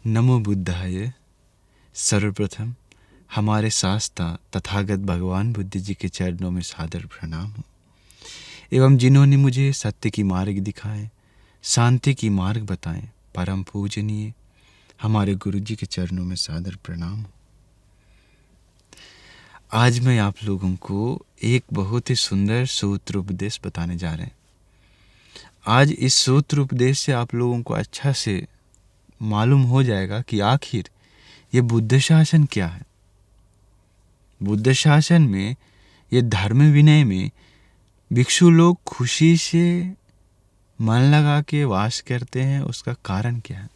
नमो बुद्धाय। सर्वप्रथम हमारे शास्त्रा तथागत भगवान बुद्ध जी के चरणों में सादर प्रणाम हो, एवं जिन्होंने मुझे सत्य की मार्ग दिखाए, शांति की मार्ग बताएं, परम पूजनीय हमारे गुरु जी के चरणों में सादर प्रणाम हो। आज मैं आप लोगों को एक बहुत ही सुंदर सूत्र उपदेश बताने जा रहे हैं। आज इस सूत्र उपदेश से आप लोगों को अच्छा से मालूम हो जाएगा कि आखिर ये बुद्ध शासन क्या है। बुद्ध शासन में, ये धर्म विनय में भिक्षु लोग खुशी से मन लगा के वास करते हैं, उसका कारण क्या है।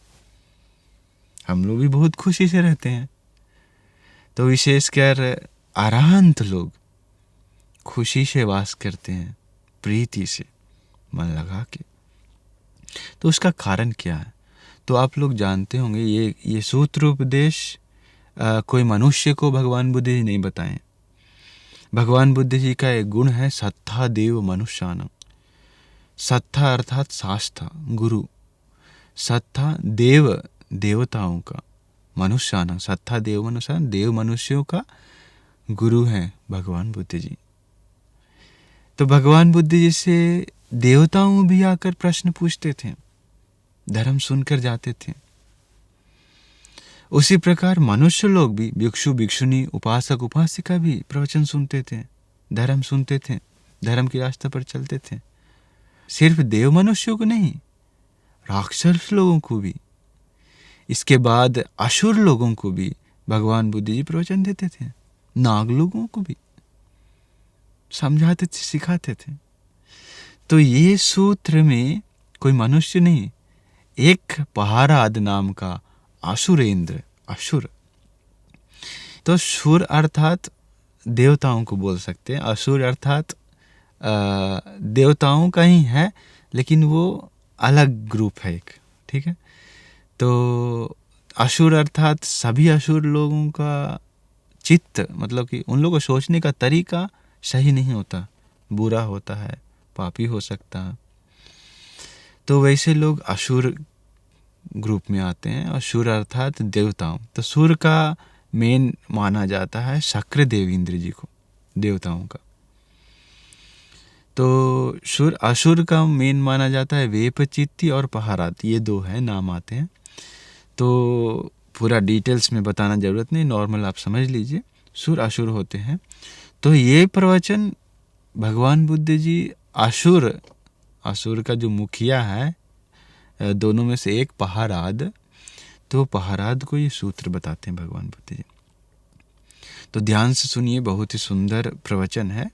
हम लोग भी बहुत खुशी से रहते हैं, तो विशेषकर अरहंत लोग खुशी से वास करते हैं, प्रीति से मन लगा के। तो उसका कारण क्या है, तो आप लोग जानते होंगे। ये सूत्र उपदेश कोई मनुष्य को भगवान बुद्ध जी नहीं बताएं। भगवान बुद्ध जी का एक गुण है सत्ता देव मनुष्यानम। सत्ता अर्थात शास्त्र गुरु, सत्ता देव देवताओं का, मनुष्यानम सत्ता देव मनुष्य, देव मनुष्यों का गुरु हैं भगवान बुद्ध जी। तो भगवान बुद्ध जी से देवताओं भी आकर प्रश्न पूछते थे, धर्म सुनकर जाते थे। उसी प्रकार मनुष्य लोग भी, भिक्षु भिक्षुनी, उपासक उपासिका भी प्रवचन सुनते थे, धर्म सुनते थे, धर्म की रास्ते पर चलते थे। सिर्फ देव मनुष्यों को नहीं, राक्षस लोगों को भी, इसके बाद असुर लोगों को भी भगवान बुद्ध जी प्रवचन देते थे। नाग लोगों को भी समझाते थे, सिखाते थे। तो ये सूत्र में कोई मनुष्य नहीं, एक पहाराद नाम का असुरेंद्र, असुर, तो सुर अर्थात देवताओं को बोल सकते हैं, असुर अर्थात देवताओं का ही है, लेकिन वो अलग ग्रुप है एक, ठीक है। तो असुर अर्थात सभी असुर लोगों का चित्त, मतलब कि उन लोगों को सोचने का तरीका सही नहीं होता, बुरा होता है, पापी हो सकता है। तो वैसे लोग असुर ग्रुप में आते हैं। असुर अर्थात देवताओं, तो सुर का मेन माना जाता है शक्र देवेंद्र जी को, देवताओं का। तो सुर, असुर का मेन माना जाता है वेपचित्ती और पहारात, ये दो है नाम आते हैं। तो पूरा डिटेल्स में बताना जरूरत नहीं, नॉर्मल आप समझ लीजिए, सुर असुर होते हैं। तो ये प्रवचन भगवान बुद्ध जी असुर, असुर का जो मुखिया है, दोनों में से एक पहाराद, तो पहाराद को ये सूत्र बताते हैं भगवान बुद्ध जी। तो ध्यान से सुनिए, बहुत ही सुंदर प्रवचन है,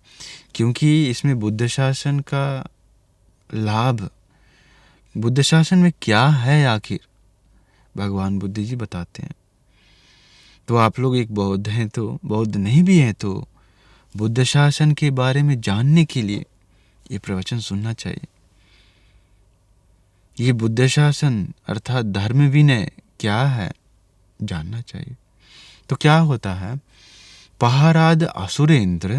क्योंकि इसमें बुद्ध शासन का लाभ, बुद्ध शासन में क्या है आखिर, भगवान बुद्ध जी बताते हैं। तो आप लोग एक बौद्ध हैं, तो बौद्ध नहीं भी हैं, तो बुद्ध शासन के बारे में जानने के लिए ये प्रवचन सुनना चाहिए। ये बुद्ध शासन अर्थात धर्म विनय क्या है जानना चाहिए। तो क्या होता है, पहाराद असुरेंद्र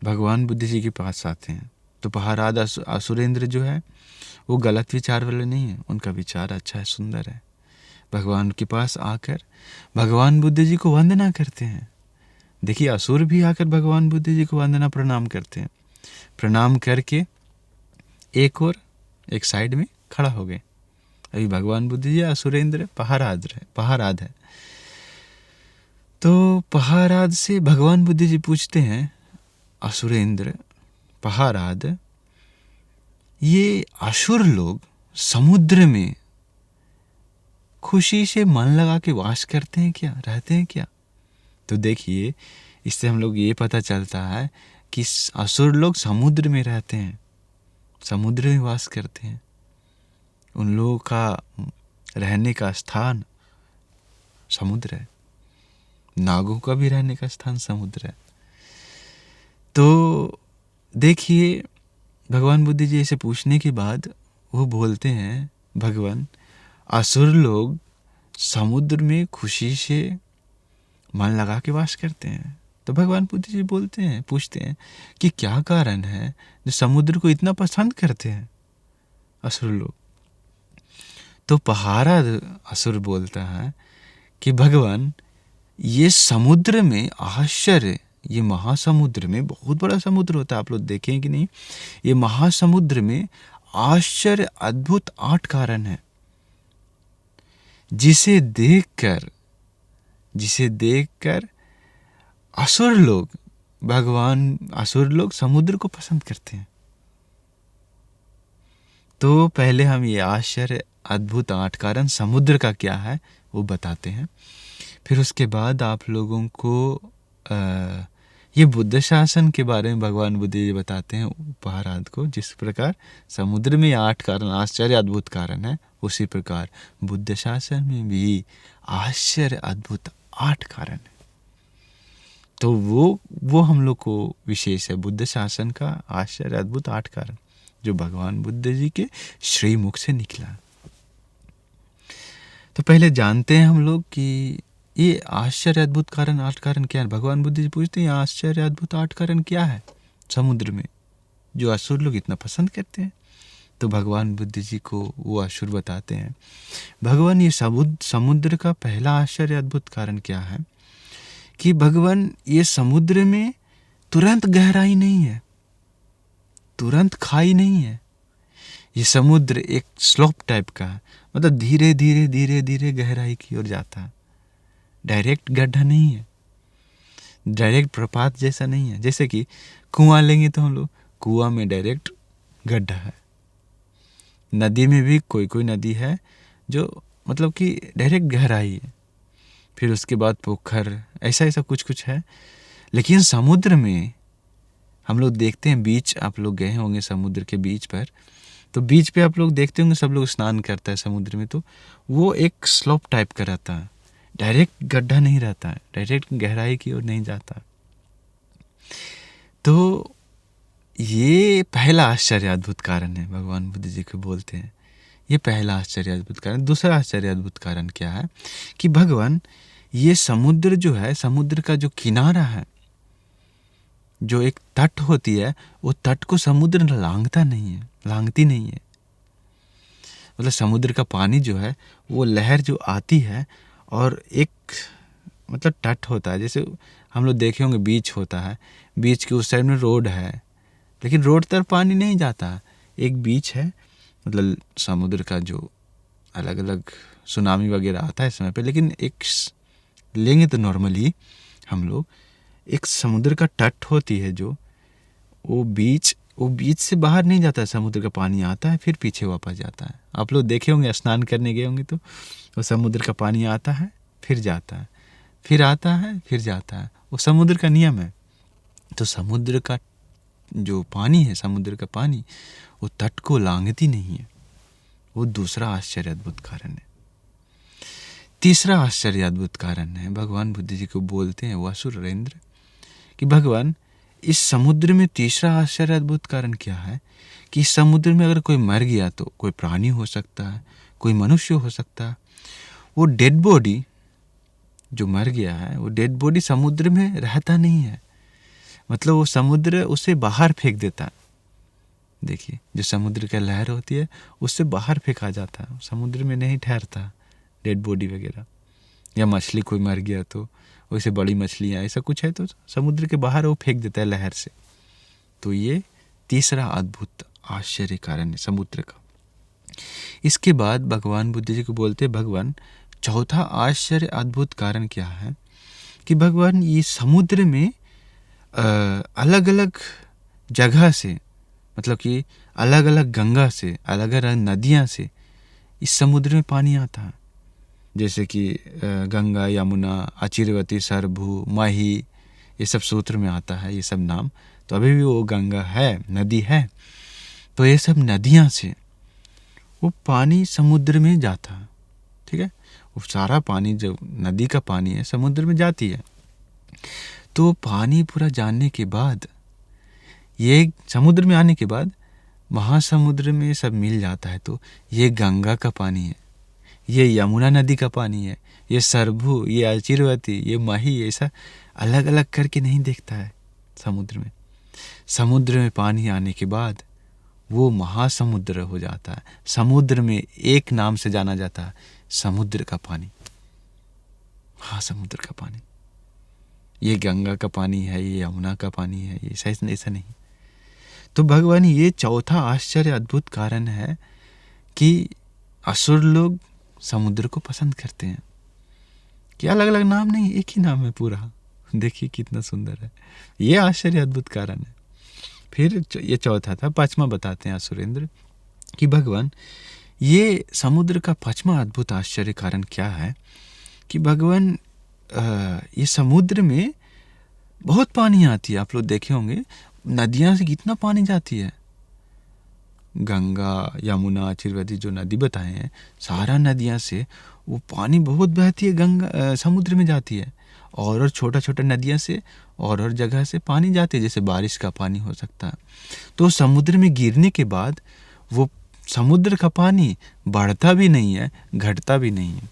भगवान बुद्ध जी के पास आते हैं। तो पहाराद असुरेंद्र जो है वो गलत विचार वाले नहीं है, उनका विचार अच्छा है, सुंदर है। भगवान के पास आकर भगवान बुद्ध जी को वंदना करते हैं। देखिए, असुर भी आकर भगवान बुद्ध जी को वंदना प्रणाम करते हैं। प्रणाम करके एक साइड में खड़ा हो गए। अभी भगवान बुद्ध जी असुरेंद्र पहाराद है। तो पहाराद से भगवान बुद्ध जी पूछते हैं, असुरेंद्र पहाराद, ये असुर लोग समुद्र में खुशी से मन लगा के वास करते हैं क्या, रहते हैं क्या? तो देखिए, इससे हम लोग ये पता चलता है कि असुर लोग समुद्र में रहते हैं, समुद्र में वास करते हैं। उन लोगों का रहने का स्थान समुद्र है, नागों का भी रहने का स्थान समुद्र है। तो देखिए, भगवान बुद्ध जी ऐसे पूछने के बाद वो बोलते हैं, भगवान, असुर लोग समुद्र में खुशी से मन लगा के वास करते हैं। तो भगवान बुद्ध जी पूछते हैं कि क्या कारण है जो समुद्र को इतना पसंद करते हैं असुर लोग। तो पहाड़ा असुर बोलता है कि भगवान, ये समुद्र में आश्चर्य, ये महासमुद्र में, बहुत बड़ा समुद्र होता है, आप लोग देखें कि नहीं, ये महासमुद्र में आश्चर्य अद्भुत 8 कारण है, जिसे देखकर असुर लोग, असुर लोग समुद्र को पसंद करते हैं। तो पहले हम ये आश्चर्य अद्भुत 8 कारण समुद्र का क्या है वो बताते हैं। फिर उसके बाद आप लोगों को ये बुद्ध शासन के बारे में भगवान बुद्ध जी बताते हैं उपहारार्थ को। जिस प्रकार समुद्र में 8 कारण आश्चर्य अद्भुत कारण है, उसी प्रकार बुद्ध शासन में भी आश्चर्य अद्भुत 8 कारण है। तो वो हम लोग को विशेष है बुद्ध शासन का आश्चर्य अद्भुत 8 कारण, जो भगवान बुद्ध जी के श्री मुख से निकला। तो पहले जानते हैं हम लोग कि ये आश्चर्य अद्भुत कारण 8 कारण क्या है। भगवान बुद्ध जी पूछते हैं आश्चर्य अद्भुत 8 कारण क्या है समुद्र में, जो असुर लोग इतना पसंद करते हैं। तो भगवान बुद्ध जी को वो असुर बताते हैं, भगवान ये समुद्र का पहला आश्चर्य अद्भुत कारण क्या है कि भगवान ये समुद्र में तुरंत गहराई नहीं है, तुरंत खाई नहीं है। ये समुद्र एक स्लोप टाइप का है, मतलब धीरे धीरे धीरे धीरे गहराई की ओर जाता है। डायरेक्ट गड्ढा नहीं है, डायरेक्ट प्रपात जैसा नहीं है। जैसे कि कुआं लेंगे तो हम लोग कुआं में डायरेक्ट गड्ढा है, नदी में भी कोई नदी है जो मतलब कि डायरेक्ट गहराई है, फिर उसके बाद पोखर, ऐसा कुछ है। लेकिन समुद्र में हम लोग देखते हैं, बीच आप लोग गए होंगे समुद्र के बीच पर, तो बीच पे आप लोग देखते होंगे सब लोग स्नान करता है समुद्र में, तो वो एक स्लोप टाइप का रहता है, डायरेक्ट गड्ढा नहीं रहता है, डायरेक्ट गहराई की ओर नहीं जाता। तो ये पहला आश्चर्य अद्भुत कारण है, भगवान बुद्ध जी को बोलते हैं ये पहला आश्चर्य अद्भुत कारण। दूसरा आश्चर्य अद्भुत कारण क्या है कि भगवान ये समुद्र जो है, समुद्र का जो किनारा है, जो एक तट होती है, वो तट को समुद्र लांघती नहीं है। मतलब समुद्र का पानी जो है वो लहर जो आती है और एक मतलब तट होता है, जैसे हम लोग देखे होंगे बीच होता है, बीच के उस साइड में रोड है, लेकिन रोड तरफ पानी नहीं जाता, एक बीच है। मतलब समुद्र का जो अलग अलग सुनामी वगैरह आता है समय पे, लेकिन एक लेंगे तो नॉर्मली हम लोग एक समुद्र का तट होती है, जो वो बीच से बाहर नहीं जाता है, समुद्र का पानी आता है फिर पीछे वापस जाता है। आप लोग देखे होंगे, स्नान करने गए होंगे तो वो समुद्र का पानी आता है फिर जाता है, फिर आता है फिर जाता है, वो समुद्र का नियम है। तो समुद्र का जो पानी है, समुद्र का पानी वो तट को लांघती नहीं है, वो दूसरा आश्चर्य अद्भुत कारण है। तीसरा आश्चर्य अद्भुत कारण है, भगवान बुद्ध जी को बोलते हैं वसुरेंद्र कि भगवान इस समुद्र में तीसरा आश्चर्य अद्भुत कारण क्या है कि इस समुद्र में अगर कोई मर गया तो कोई प्राणी हो सकता है, कोई मनुष्य हो सकता है, वो डेड बॉडी जो मर गया है, वो डेड बॉडी समुद्र में रहता नहीं है, मतलब वो समुद्र उसे बाहर फेंक देता है। देखिए, जो समुद्र का लहर होती है उससे बाहर फेंका जाता है, समुद्र में नहीं ठहरता डेड बॉडी वगैरह। या मछली कोई मर गया तो वैसे बड़ी मछलियाँ ऐसा कुछ है तो समुद्र के बाहर वो फेंक देता है लहर से। तो ये तीसरा अद्भुत आश्चर्य कारण है समुद्र का। इसके बाद भगवान बुद्ध जी को बोलते हैं, भगवान चौथा आश्चर्य अद्भुत कारण क्या है कि भगवान ये समुद्र में अलग अलग जगह से, मतलब कि अलग अलग गंगा से, अलग अलग नदियाँ से इस समुद्र में पानी आता है। जैसे कि गंगा, यमुना, अचिरवती, सरभू, माही, ये सब सूत्र में आता है ये सब नाम। तो अभी भी वो गंगा है, नदी है, तो ये सब नदियाँ से वो पानी समुद्र में जाता है। ठीक है, वो सारा पानी जो नदी का पानी है समुद्र में जाती है। तो पानी पूरा जाने के बाद, ये समुद्र में आने के बाद महासमुद्र में सब मिल जाता है। तो ये गंगा का पानी है, ये यमुना नदी का पानी है, ये सरभू, ये अचिरवती, ये माही, ऐसा अलग अलग करके नहीं देखता है समुद्र में। समुद्र में पानी आने के बाद वो महासमुद्र हो जाता है। समुद्र में एक नाम से जाना जाता है, समुद्र का पानी, महासमुद्र का पानी। ये गंगा का पानी है, ये यमुना का पानी है, ये ऐसा नहीं। तो भगवान ये चौथा आश्चर्य अद्भुत कारण है कि असुर लोग समुद्र को पसंद करते हैं। कि अलग अलग नाम नहीं, एक ही नाम है पूरा। देखिए कितना सुंदर है, ये आश्चर्य अद्भुत कारण है। फिर ये चौथा था। पांचवा बताते हैं असुरेंद्र कि भगवान ये समुद्र का पांचवा अद्भुत आश्चर्य कारण क्या है कि भगवान ये समुद्र में बहुत पानी आती है। आप लोग देखे होंगे नदियां से कितना पानी जाती है। गंगा, यमुना, चिरवती जो नदी बताए हैं, सारा नदियां से वो पानी बहुत बहती है, गंगा समुद्र में जाती है। और छोटा छोटा नदियां से और जगह से पानी जाती है, जैसे बारिश का पानी हो सकता है। तो समुद्र में गिरने के बाद वो समुद्र का पानी बढ़ता भी नहीं है, घटता भी नहीं है।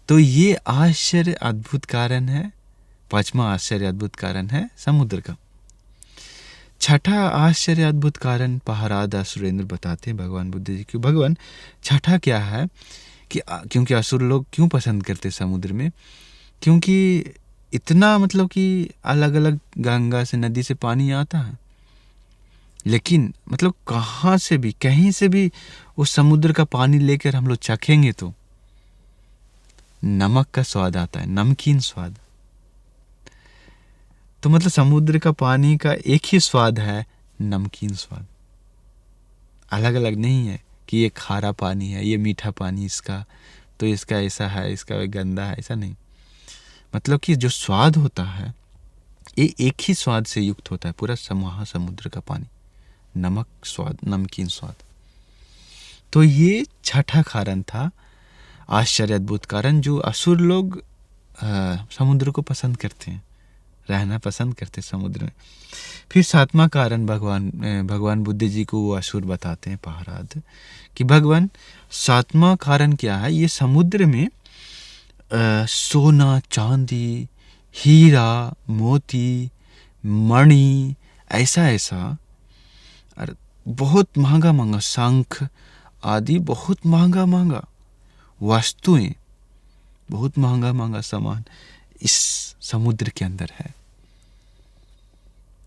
तो ये आश्चर्य अद्भुत कारण है, पांचवा आश्चर्य अद्भुत कारण है समुद्र का। छठा आश्चर्य अद्भुत कारण पहराद असुरेंद्र बताते हैं भगवान बुद्ध जी क्यों। भगवान छठा क्या है कि क्योंकि असुर लोग क्यों पसंद करते समुद्र में, क्योंकि इतना मतलब कि अलग अलग गंगा से, नदी से पानी आता है, लेकिन मतलब कहाँ से भी, कहीं से भी उस समुद्र का पानी लेकर हम लोग चखेंगे तो नमक का स्वाद आता है, नमकीन स्वाद। तो मतलब समुद्र का पानी का एक ही स्वाद है, नमकीन स्वाद। अलग अलग नहीं है कि ये खारा पानी है, ये मीठा पानी इसका, तो इसका ऐसा है, इसका गंदा है, ऐसा नहीं। मतलब कि जो स्वाद होता है ये एक ही स्वाद से युक्त होता है, पूरा महासमुद्र का पानी, नमक स्वाद, नमकीन स्वाद। तो ये छठा कारण था आश्चर्य अद्भुत कारण, जो असुर लोग समुद्र को पसंद करते हैं, रहना पसंद करते हैं समुद्र में। फिर सातवां कारण भगवान बुद्ध जी को वो असुर बताते हैं पहराद कि भगवान सातवां कारण क्या है, ये समुद्र में सोना, चांदी, हीरा, मोती, मणि, ऐसा और बहुत महंगा महंगा शंख आदि, बहुत महंगा महंगा वस्तुएं, बहुत महंगा महंगा सामान इस समुद्र के अंदर है।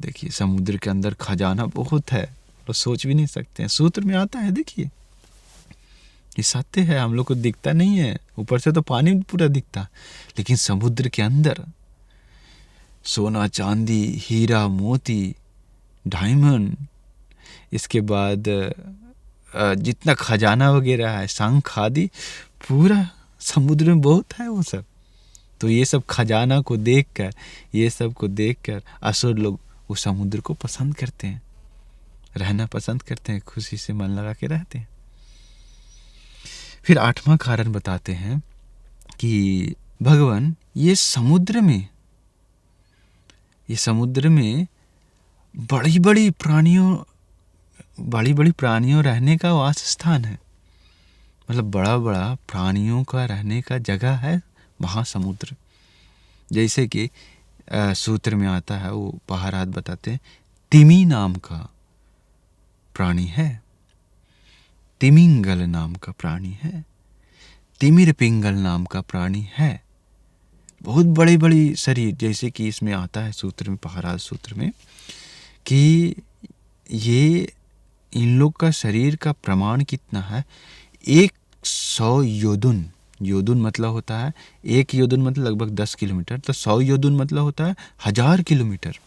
देखिए समुद्र के अंदर खजाना बहुत है, तो सोच भी नहीं सकते हैं। सूत्र में आता है, देखिए ये सत्य है, हम लोग को दिखता नहीं है, ऊपर से तो पानी पूरा दिखता, लेकिन समुद्र के अंदर सोना, चांदी, हीरा, मोती, डायमंड, इसके बाद जितना खजाना वगैरह है, शंख आदि, पूरा समुद्र में बहुत है वो सब। तो ये सब खजाना को देखकर, ये सब को देखकर असुर लोग उस समुद्र को पसंद करते हैं, रहना पसंद करते हैं, खुशी से मन लगा के रहते हैं। फिर आठवां कारण बताते हैं कि भगवान ये समुद्र में बड़ी बड़ी प्राणियों रहने का वास स्थान है। मतलब बड़ा बड़ा प्राणियों का रहने का जगह है महासमुद्र। जैसे कि सूत्र में आता है, वो पहराद बताते हैं, तिमी नाम का प्राणी है, तिमिंगल नाम का प्राणी है, तिमिर पिंगल नाम का प्राणी है। बहुत बड़ी बड़ी शरीर, जैसे कि इसमें आता है सूत्र में, पहराद सूत्र में, कि ये इन लोग का शरीर का प्रमाण कितना है, 100 योदुन। योदुन मतलब होता है, एक योदुन मतलब लगभग 10 किलोमीटर, तो 100 योदुन मतलब होता है 1000 किलोमीटर।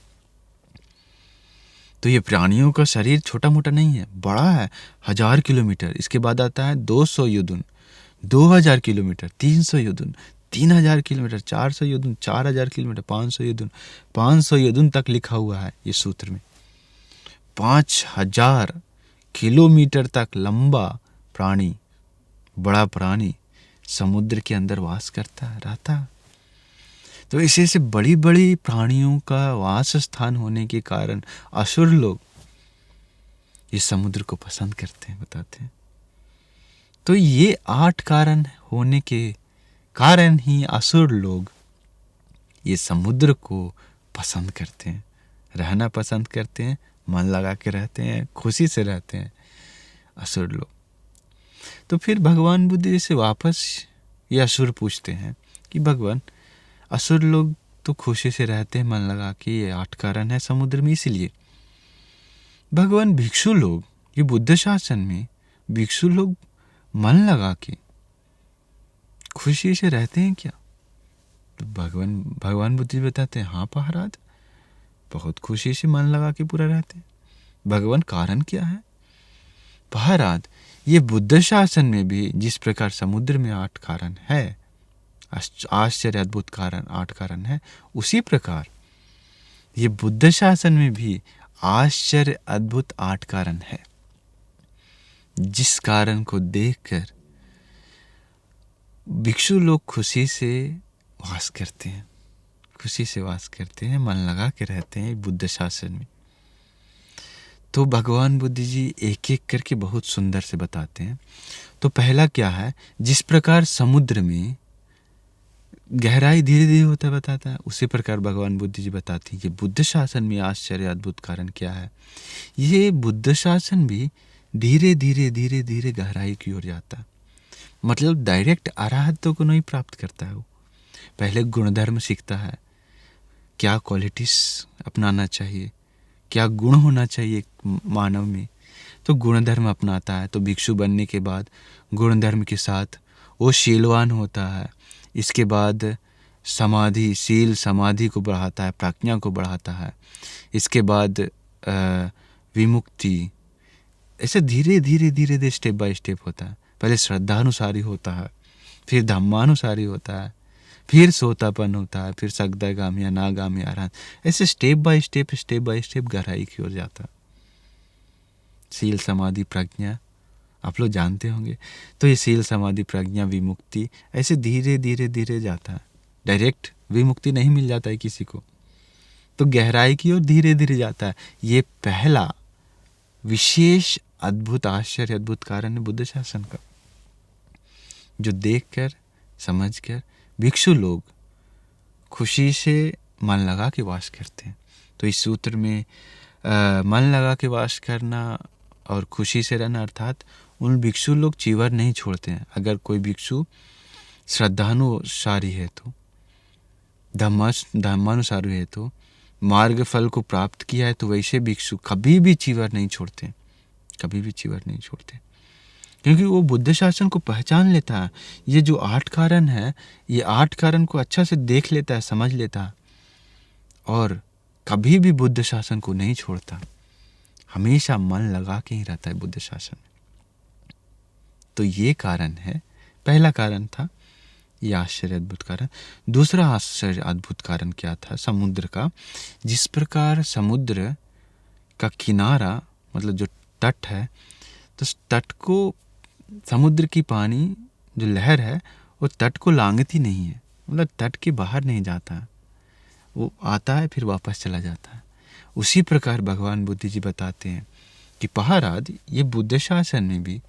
तो ये प्राणियों का शरीर छोटा मोटा नहीं है, बड़ा है, 1000 किलोमीटर। इसके बाद आता है 200 योदुन, 2000 किलोमीटर, 300 योदुन, 3000 किलोमीटर, 400 योदुन, 4000 किलोमीटर, 500 योदुन, 500 योदुन तक लिखा हुआ है ये सूत्र में। 5000 किलोमीटर तक लंबा प्राणी, बड़ा प्राणी समुद्र के अंदर वास करता रहता। तो इसी से बड़ी बड़ी प्राणियों का वास स्थान होने के कारण असुर लोग इस समुद्र को पसंद करते हैं, बताते हैं। तो ये 8 कारण होने के कारण ही असुर लोग ये समुद्र को पसंद करते हैं, रहना पसंद करते हैं, मन लगा के रहते हैं, खुशी से रहते हैं असुर लोग। तो फिर भगवान बुद्ध से वापस ये असुर पूछते हैं कि भगवान, असुर लोग तो खुशी से रहते हैं मन लगा के, ये 8 कारण है समुद्र में, इसीलिए भगवान भिक्षु लोग, ये बुद्ध शासन में भिक्षु लोग मन लगा के खुशी से रहते हैं क्या? तो भगवान बुद्ध जी बताते हैं, हाँ महाराज, बहुत खुशी से मन लगा के पूरा रहते हैं। भगवान कारण क्या है? महाराज, ये बुद्ध शासन में भी जिस प्रकार समुद्र में 8 कारण है, आश्चर्य अद्भुत कारण 8 कारण है, उसी प्रकार ये बुद्ध शासन में भी आश्चर्य अद्भुत 8 कारण है, जिस कारण को देखकर भिक्षु लोग खुशी से वास करते हैं, खुशी से वास करते हैं, मन लगा के रहते हैं बुद्ध शासन में। तो भगवान बुद्ध जी एक एक करके बहुत सुंदर से बताते हैं। तो पहला क्या है, जिस प्रकार समुद्र में गहराई धीरे धीरे होता बताता है, उसी प्रकार भगवान बुद्ध जी बताती है कि बुद्ध शासन में आश्चर्य अद्भुत कारण क्या है। ये बुद्ध शासन भी धीरे धीरे धीरे धीरे गहराई की ओर जाता है, मतलब डायरेक्ट अरहत्व को नहीं प्राप्त करता है। वो पहले गुणधर्म सीखता है, क्या क्वालिटीज अपनाना चाहिए, क्या गुण होना चाहिए मानव में, तो गुणधर्म अपनाता है। तो भिक्षु बनने के बाद गुणधर्म के साथ वो शीलवान होता है। इसके बाद समाधि, शील समाधि को बढ़ाता है, प्रज्ञा को बढ़ाता है। इसके बाद विमुक्ति, ऐसे धीरे धीरे धीरे धीरे स्टेप बाय स्टेप होता है। पहले श्रद्धानुसारी होता है, फिर धम्मानुसारी होता है, फिर सोतापन होता है, फिर सगदागामी, अनागामी, अरहंत, ऐसे स्टेप बाय स्टेप गहराई की ओर जाता है। शील समाधि प्रज्ञा आप लोग जानते होंगे। तो ये शील समाधि प्रज्ञा विमुक्ति ऐसे धीरे धीरे धीरे जाता है, डायरेक्ट विमुक्ति नहीं मिल जाता है किसी को, तो गहराई की ओर धीरे धीरे जाता है। ये पहला विशेष अद्भुत आश्चर्य अद्भुत कारण है बुद्ध शासन का, जो देखकर समझकर भिक्षु लोग खुशी से मन लगा के वास करते हैं। तो इस सूत्र में मन लगा के वास करना और खुशी से रहना, अर्थात उन भिक्षु लोग चीवर नहीं छोड़ते हैं। अगर कोई भिक्षु श्रद्धानुसारी है, तो धम्मानुसारी है, तो मार्ग फल को प्राप्त किया है, तो वैसे भिक्षु कभी भी चीवर नहीं छोड़ते, कभी भी चीवर नहीं छोड़ते, क्योंकि वो बुद्ध शासन को पहचान लेता है। ये जो 8 कारण है, ये 8 कारण को अच्छा से देख लेता है, समझ लेता है, और कभी भी बुद्ध शासन को नहीं छोड़ता, हमेशा मन लगा के ही रहता है बुद्ध शासन में। तो ये कारण है, पहला कारण था ये आश्चर्य अद्भुत कारण। दूसरा आश्चर्य अद्भुत कारण क्या था? समुद्र का। जिस प्रकार समुद्र का किनारा, मतलब जो तट है, तो तट को, समुद्र की पानी जो लहर है वो तट को लांघती नहीं है, मतलब तट के बाहर नहीं जाता, वो आता है फिर वापस चला जाता है। उसी प्रकार भगवान बुद्ध जी बताते हैं कि महाराज, ये बुद्ध शासन में भी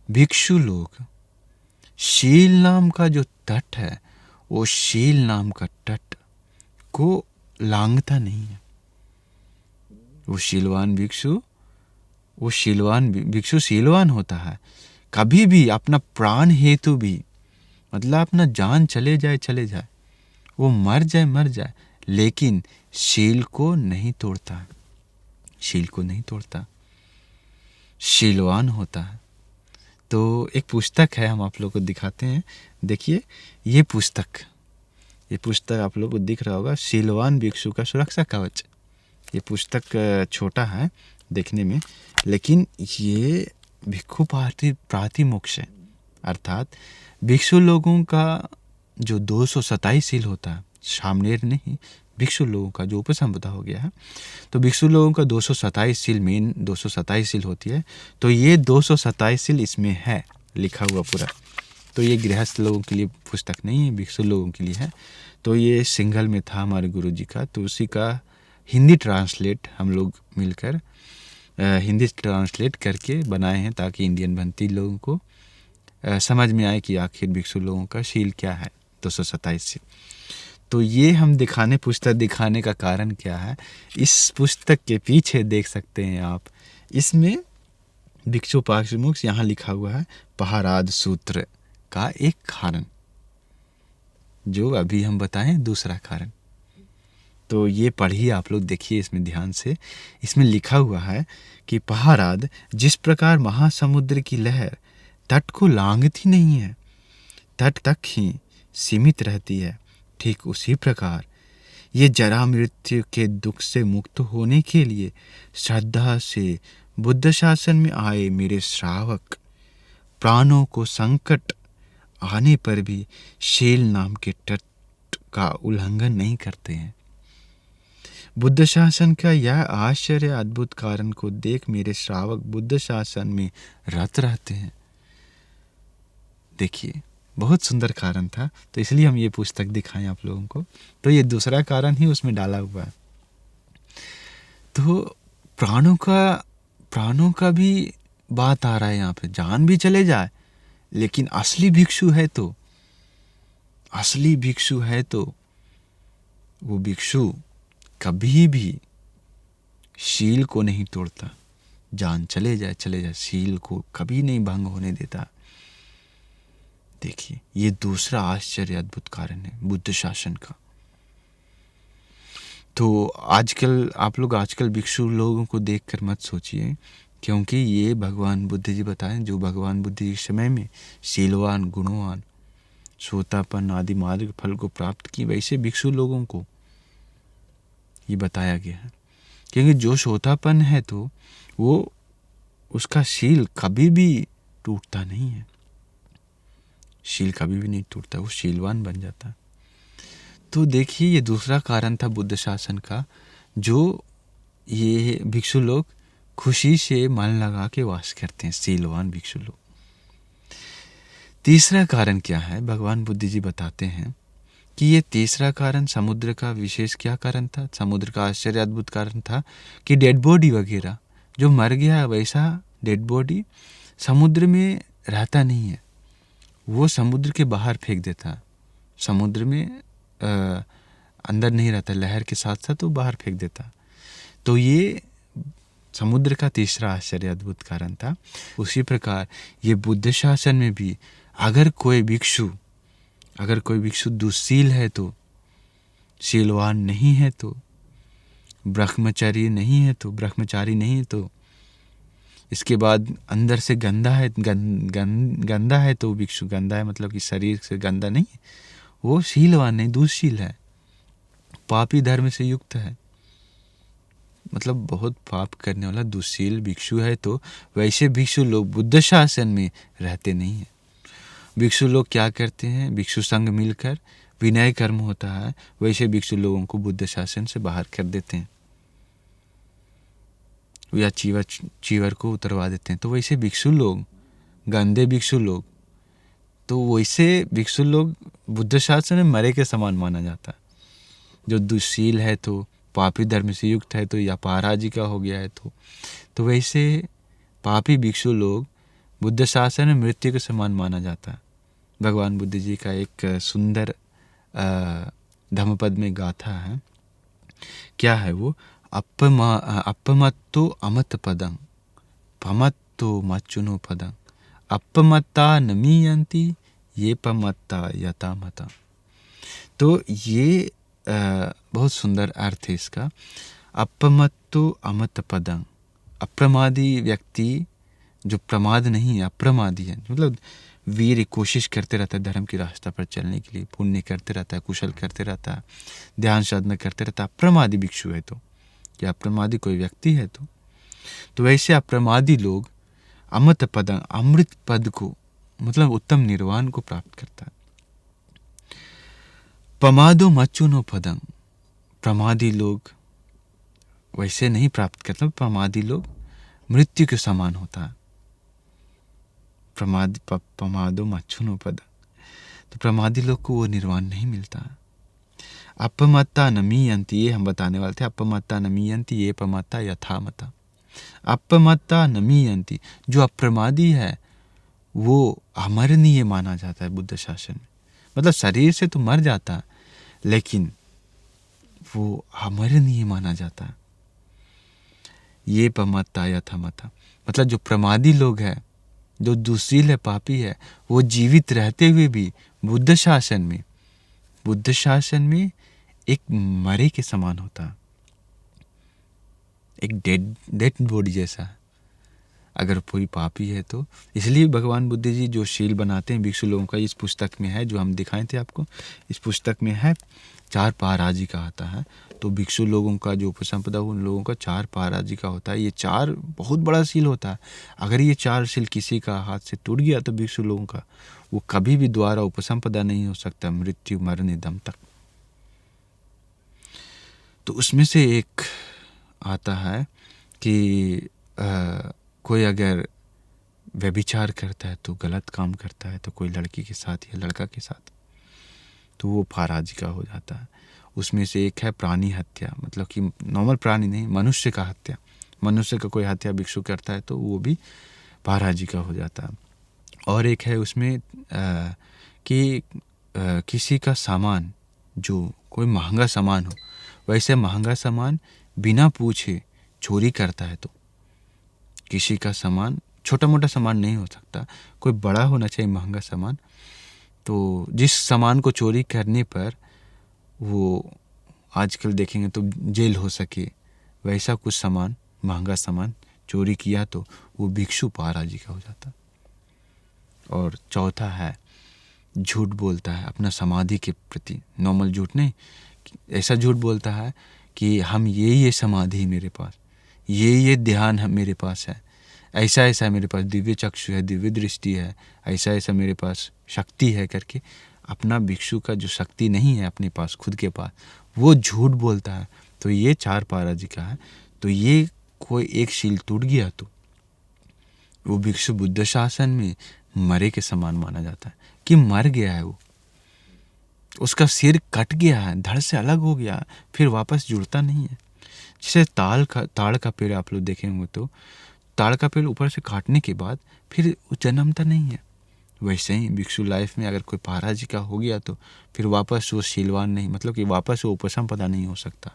भिक्षु लोग शील नाम का जो तट है, वो शील नाम का तट को लांघता नहीं है। वो शीलवान भिक्षु, वो शीलवान होता है, कभी भी अपना प्राण हेतु भी, मतलब अपना जान चले जाए, वो मर जाए, लेकिन शील को नहीं तोड़ता, शील को नहीं तोड़ता, शीलवान होता है। तो एक पुस्तक है, हम आप लोग को दिखाते हैं, देखिए ये पुस्तक आप लोग को दिख रहा होगा, शीलवान भिक्षु का सुरक्षा कवच। ये पुस्तक छोटा है देखने में, लेकिन ये भिक्षु प्रातिमोक्ष है, अर्थात भिक्षु लोगों का जो 227 शील होता है, सामनेर नहीं, भिक्षु लोगों का जो उपसंपदा हो गया है, तो भिक्षु लोगों का 227 शील, मेन 227 शील होती है। तो ये 227 शील इसमें है लिखा हुआ पूरा। तो ये गृहस्थ लोगों के लिए पुस्तक नहीं है, भिक्षु लोगों के लिए है। तो ये सिंघल में था हमारे गुरु जी का, तो उसी का हिंदी ट्रांसलेट हम लोग मिलकर हिंदी ट्रांसलेट करके बनाए हैं, ताकि इंडियन भंती लोगों को समझ में आए कि आखिर भिक्षु लोगों का शील क्या है, 227 शील। तो ये हम पुस्तक दिखाने का कारण क्या है, इस पुस्तक के पीछे देख सकते हैं आप, इसमें भिक्षु पाशुमुख यहाँ लिखा हुआ है पहाराद सूत्र का एक कारण, जो अभी हम बताएं दूसरा कारण। तो ये पढ़िए आप लोग, देखिए इसमें ध्यान से। इसमें लिखा हुआ है कि पहाराद जिस प्रकार महासमुद्र की लहर तट को लांघती नहीं है, तट तक ही सीमित रहती है, ठीक उसी प्रकार ये जरा मृत्यु के दुख से मुक्त होने के लिए श्रद्धा से बुद्ध शासन में आए मेरे श्रावक प्राणों को संकट आने पर भी शील नाम के तट का उल्लंघन नहीं करते हैं। बुद्ध शासन का यह आश्चर्य अद्भुत कारण को देख मेरे श्रावक बुद्ध शासन में रत रहते हैं। देखिए, बहुत सुंदर कारण था, तो इसलिए हम ये पुस्तक दिखाएं आप लोगों को। तो ये दूसरा कारण ही उसमें डाला हुआ है। तो प्राणों का भी बात आ रहा है यहाँ पे, जान भी चले जाए, लेकिन असली भिक्षु है तो वो भिक्षु कभी भी शील को नहीं तोड़ता। जान चले जाए, शील को कभी नहीं भंग होने देता। देखिए, ये दूसरा आश्चर्य अद्भुत कारण है बुद्ध शासन का। तो आजकल भिक्षु लोगों को देखकर मत सोचिए, क्योंकि ये भगवान बुद्ध जी बताएं, जो भगवान बुद्ध जी समय में शीलवान, गुणवान, सोतापन आदि मार्ग फल को प्राप्त की, वैसे भिक्षु लोगों को ये बताया गया है। क्योंकि जो सोतापन है तो वो उसका शील कभी भी टूटता नहीं है, शील कभी भी नहीं टूटता, वो शीलवान बन जाता है। तो देखिए, ये दूसरा कारण था बुद्ध शासन का, जो ये भिक्षु लोग खुशी से मन लगा के वास करते हैं, शीलवान भिक्षु लोग। तीसरा कारण क्या है, भगवान बुद्ध जी बताते हैं कि ये तीसरा कारण समुद्र का विशेष क्या कारण था, समुद्र का आश्चर्य अद्भुत कारण था कि डेड बॉडी वगैरह जो मर गया, वैसा डेड बॉडी समुद्र में रहता नहीं है, वो समुद्र के बाहर फेंक देता, समुद्र में अंदर नहीं रहता, लहर के साथ साथ वो बाहर फेंक देता। तो ये समुद्र का तीसरा आश्चर्य अद्भुत कारण था। उसी प्रकार ये बुद्ध शासन में भी अगर कोई भिक्षु दुशील है, तो शीलवान नहीं है, तो ब्रह्मचारी नहीं है, तो इसके बाद अंदर से गंदा है तो भिक्षु गंदा है, मतलब कि शरीर से गंदा नहीं, वो शीलवान नहीं, दुशील है, पापी धर्म से युक्त है, मतलब बहुत पाप करने वाला दुशील भिक्षु है। तो वैसे भिक्षु लोग बुद्ध शासन में रहते नहीं हैं। भिक्षु लोग क्या करते हैं, भिक्षु संघ मिलकर विनय कर्म होता है, वैसे भिक्षु लोगों को बुद्ध शासन से बाहर कर देते हैं या चीवर को उतरवा देते हैं। तो वैसे भिक्षु लोग, गंदे भिक्षु लोग, तो वैसे भिक्षु लोग बुद्ध शासन में मरे के समान माना जाता है। जो दुशील है, तो पापी धर्म से युक्त है, तो या पराजी का हो गया है, तो वैसे पापी भिक्षु लोग बुद्ध शासन में मृत्यु के समान माना जाता है। भगवान बुद्ध जी का एक सुंदर धम्मपद में गाथा है, क्या है वो, अपमत्तो अमत पदं पमत्तो मच्चुनो पदं अपमत्ता नमीयन्ति ये पमत्ता यथा मता। तो ये बहुत सुंदर अर्थ है इसका। अपमत्तो अमत पदं, अप्रमादी व्यक्ति जो प्रमाद नहीं है, अप्रमादी है, मतलब वीर कोशिश करते रहता है धर्म की रास्ता पर चलने के लिए, पुण्य करते रहता है, कुशल करते रहता है, ध्यान साधना करते रहता है, अप्रमादी भिक्षु है। तो क्या अप्रमादी कोई व्यक्ति है? तो वैसे अप्रमादी लोग अमत पद, अमृत पद को, मतलब उत्तम निर्वाण को प्राप्त करता है। पमादो मच्चुनो पदं, प्रमादी लोग वैसे नहीं प्राप्त करते, प्रमादी लोग मृत्यु के समान होता है। पमादो मच्चुनो पद, तो प्रमादी लोग को वो निर्वाण नहीं मिलता। अपमत्ता नमीयन्ति, ये हम बताने वाले थे, अपमत्ता नमीयन्ति ये पमत्ता यथामता। अपमत्ता नमीयन्ति, जो अप्रमादी है वो अमरणीय माना जाता है बुद्ध शासन में, मतलब शरीर से तो मर जाता है, लेकिन वो हमारे नहीं माना जाता। ये पमत्ता यथामथा, मतलब जो प्रमादी लोग हैं, जो दुशील है, पापी है, वो जीवित रहते हुए भी बुद्ध शासन में एक मरे के समान होता है, एक डेड बॉडी जैसा। अगर कोई पापी है तो इसलिए भगवान बुद्ध जी जो शील बनाते हैं भिक्षु लोगों का, इस पुस्तक में है, जो हम दिखाए थे आपको, इस पुस्तक में है 4 पाराजिका आता है। तो भिक्षु लोगों का जो उपसंपदा, उन लोगों का 4 पाराजिका होता है। ये 4 बहुत बड़ा शील होता है। अगर ये 4 शील किसी का हाथ से टूट गया तो भिक्षु लोगों का, वो कभी भी दोबारा उपसंपदा नहीं हो सकता, मृत्यु मरने दम तक। तो उसमें से एक आता है कि कोई अगर व्यभिचार करता है तो गलत काम करता है, तो कोई लड़की के साथ या लड़का के साथ, तो वो पाराजिका हो जाता है। उसमें से एक है प्राणी हत्या, मतलब कि नॉर्मल प्राणी नहीं, मनुष्य का हत्या, मनुष्य का कोई हत्या भिक्षु करता है तो वो भी पाराजिका हो जाता है। और एक है उसमें कि किसी का सामान, जो कोई महंगा सामान हो, वैसे महंगा सामान बिना पूछे चोरी करता है, तो किसी का सामान, छोटा मोटा सामान नहीं हो सकता, कोई बड़ा होना चाहिए महंगा सामान, तो जिस सामान को चोरी करने पर वो आजकल देखेंगे तो जेल हो सके, वैसा कुछ सामान, महंगा सामान चोरी किया तो वो भिक्षु पाराजिका हो जाता। और चौथा है झूठ बोलता है अपना समाधि के प्रति, नॉर्मल झूठ नहीं, ऐसा झूठ बोलता है कि हम ये समाधि मेरे पास, ये ध्यान हम मेरे पास है, ऐसा ऐसा मेरे पास दिव्य चक्षु है, दिव्य दृष्टि है, ऐसा ऐसा मेरे पास शक्ति है करके अपना भिक्षु का जो शक्ति नहीं है अपने पास, खुद के पास, वो झूठ बोलता है। तो ये 4 पाराजिका है। तो ये कोई एक शील टूट गया तो वो भिक्षु बुद्ध शासन में मरे के समान माना जाता है, कि मर गया है, वो उसका सिर कट गया है, धड़ से अलग हो गया, फिर वापस जुड़ता नहीं है। जैसे ताड़ का पेड़ आप लोग देखेंगे तो ताड़ का पेड़ ऊपर से काटने के बाद फिर जन्मता नहीं है, वैसे ही भिक्षु लाइफ में अगर कोई पाराजिका हो गया तो फिर वापस वो शीलवान नहीं, मतलब कि वापस वो उपसंपदा नहीं हो सकता,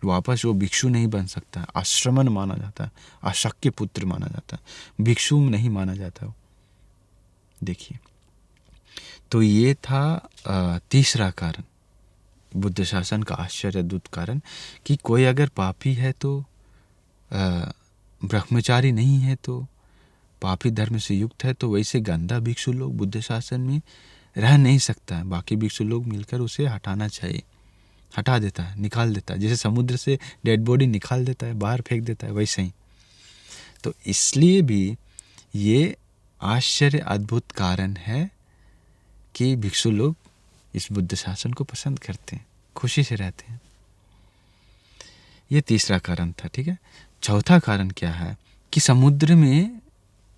वापस वो भिक्षु नहीं बन सकता, आश्रमण माना जाता है, अशक्य पुत्र माना जाता है, भिक्षु नहीं माना जाता वो। देखिए, तो ये था तीसरा कारण, बुद्ध शासन का आश्चर्यद्भुत कारण, कि कोई अगर पापी है तो, ब्रह्मचारी नहीं है तो, पापी धर्म से युक्त है तो, वैसे गंदा भिक्षु लोग बुद्ध शासन में रह नहीं सकता है। बाकी भिक्षु लोग मिलकर उसे हटाना चाहिए, हटा देता है, निकाल देता है, जैसे समुद्र से डेड बॉडी निकाल देता है, बाहर फेंक देता है, वैसे ही। तो इसलिए भी ये आश्चर्य अद्भुत कारण है कि भिक्षु लोग इस बुद्ध शासन को पसंद करते हैं, खुशी से रहते हैं। ये तीसरा कारण था, ठीक है। चौथा कारण क्या है कि समुद्र में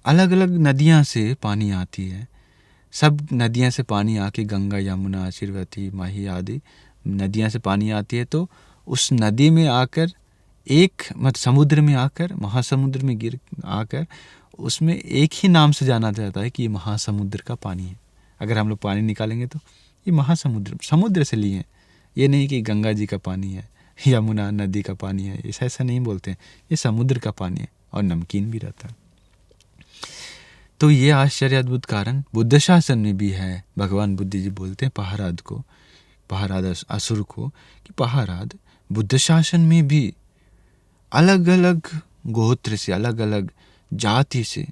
अलग अलग नदियाँ से पानी आती है, सब नदियाँ से पानी आके, गंगा, यमुना, शिरवती, माही आदि नदियाँ से पानी आती है, तो उस नदी में आकर समुद्र में आकर, महासमुद्र में गिर आकर, उसमें एक ही नाम से जाना जाता है कि ये महासमुद्र का पानी है। अगर हम लोग पानी निकालेंगे तो ये समुद्र से लिए हैं, ये नहीं कि गंगा जी का पानी है, यमुना नदी का पानी है, ऐसा नहीं बोलते हैं, ये समुद्र का पानी है और नमकीन भी रहता है। तो ये आश्चर्य अद्भुत कारण बुद्ध शासन में भी है। भगवान बुद्ध जी बोलते हैं पहाराद असुर को कि पहाराद बुद्ध शासन में भी अलग अलग गोत्र से, अलग अलग जाति से,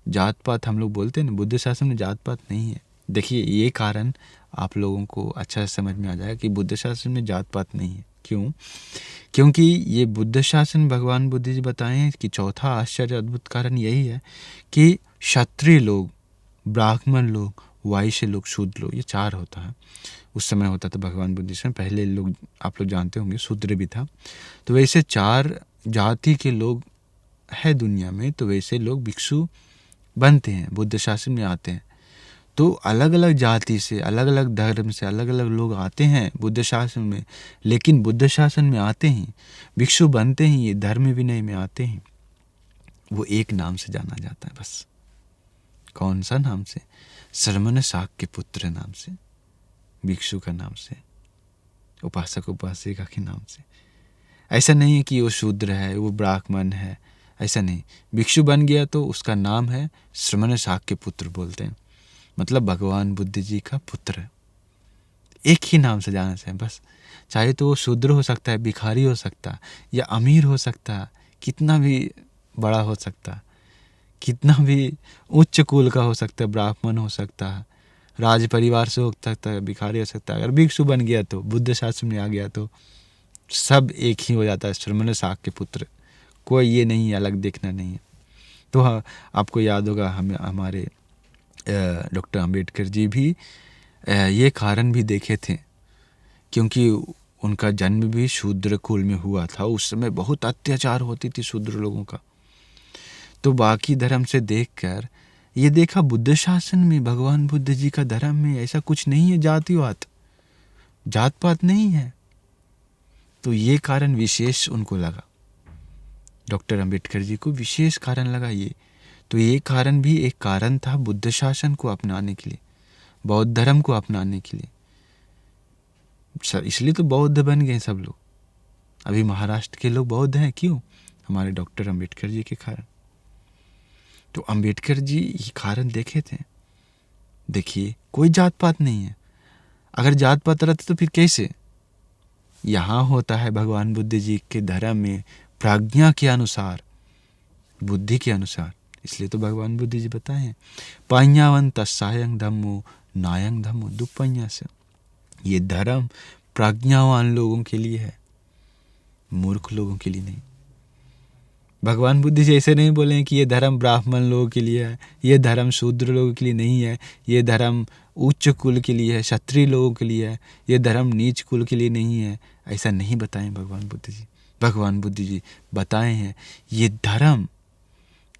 जात पात हम लोग बोलते हैं ना, बुद्ध शासन में जात पात नहीं है। देखिए, ये कारण आप लोगों को अच्छा समझ में आ जाएगा कि बुद्ध शासन में जात पात नहीं है। क्यों? क्योंकि ये बुद्ध शासन भगवान बुद्ध जी बताए हैं कि चौथा आश्चर्य अद्भुत कारण यही है कि क्षत्रिय लोग, ब्राह्मण लोग, वैश्य लोग, शूद्र लोग, ये 4 होता है। उस समय होता था भगवान बुद्ध जी, पहले लोग आप लोग जानते होंगे शूद्र भी था। तो वैसे 4 जाति के लोग है दुनिया में, तो वैसे लोग भिक्षु बनते हैं, बुद्ध शासन में आते हैं। तो अलग अलग जाति से, अलग अलग धर्म से अलग अलग लोग आते हैं बुद्ध शासन में, लेकिन बुद्ध शासन में आते ही, भिक्षु बनते ही, ये धर्म विनय में आते ही, वो एक नाम से जाना जाता है बस। कौन सा नाम से? श्रमण शाक के पुत्र नाम से, भिक्षु का नाम से। उपासक उपासिका के नाम से। ऐसा नहीं है कि वो शूद्र है, वो ब्राह्मण है, ऐसा नहीं। भिक्षु बन गया तो उसका नाम है श्रमण शाक्य पुत्र बोलते हैं, मतलब भगवान बुद्ध जी का पुत्र। एक ही नाम से जाना चाहिए बस। चाहे तो वो शूद्र हो सकता है, भिखारी हो सकता है, या अमीर हो सकता है, कितना भी बड़ा हो सकता है, कितना भी उच्च कुल का हो सकता है, ब्राह्मण हो सकता है, राज परिवार से हो सकता है, भिखारी हो सकता है। अगर भिक्षु बन गया तो, बुद्ध शास्त्र में आ गया तो सब एक ही हो जाता है, श्रमण शाक्य पुत्र। कोई ये नहीं है, अलग देखना नहीं है। तो हाँ, आपको याद होगा हमारे डॉक्टर अंबेडकर जी भी ये कारण भी देखे थे, क्योंकि उनका जन्म भी शूद्र कुल में हुआ था। उस समय बहुत अत्याचार होती थी शूद्र लोगों का। तो बाकी धर्म से देखकर ये देखा बुद्ध शासन में, भगवान बुद्ध जी का धर्म में ऐसा कुछ नहीं है, जातिवाद, जात पात नहीं है। तो ये कारण विशेष उनको लगा, डॉक्टर अंबेडकर जी को विशेष कारण लगा ये। तो ये कारण भी एक कारण था बुद्ध शासन को अपनाने के लिए, बौद्ध धर्म को अपनाने के लिए। इसलिए तो बौद्ध बन गए सब लोग। अभी महाराष्ट्र के लोग बौद्ध हैं, क्यों? हमारे डॉक्टर अंबेडकर जी के कारण। तो अंबेडकर जी ये कारण देखे थे। देखिए, कोई जात पात नहीं है। अगर जात पात रहते तो फिर कैसे? यहाँ होता है भगवान बुद्ध जी के धर्म में प्राज्ञा के अनुसार, बुद्धि के अनुसार। इसलिए तो भगवान बुद्ध जी बताए हैं, पाඤ्यावन तस्सायं धम्मो नायं धम्मो दुप्पඤ्यास्य। ये धर्म प्राज्ञावान लोगों के लिए है, मूर्ख लोगों के लिए नहीं। भगवान बुद्ध जी ऐसे नहीं बोले कि ये धर्म ब्राह्मण लोगों के लिए है, ये धर्म शूद्र लोगों के लिए नहीं है, ये धर्म उच्च कुल के लिए है, क्षत्रिय लोगों के लिए है, ये धर्म नीच कुल के लिए नहीं है। ऐसा नहीं बताएं भगवान बुद्ध जी। भगवान बुद्ध जी बताए हैं ये धर्म,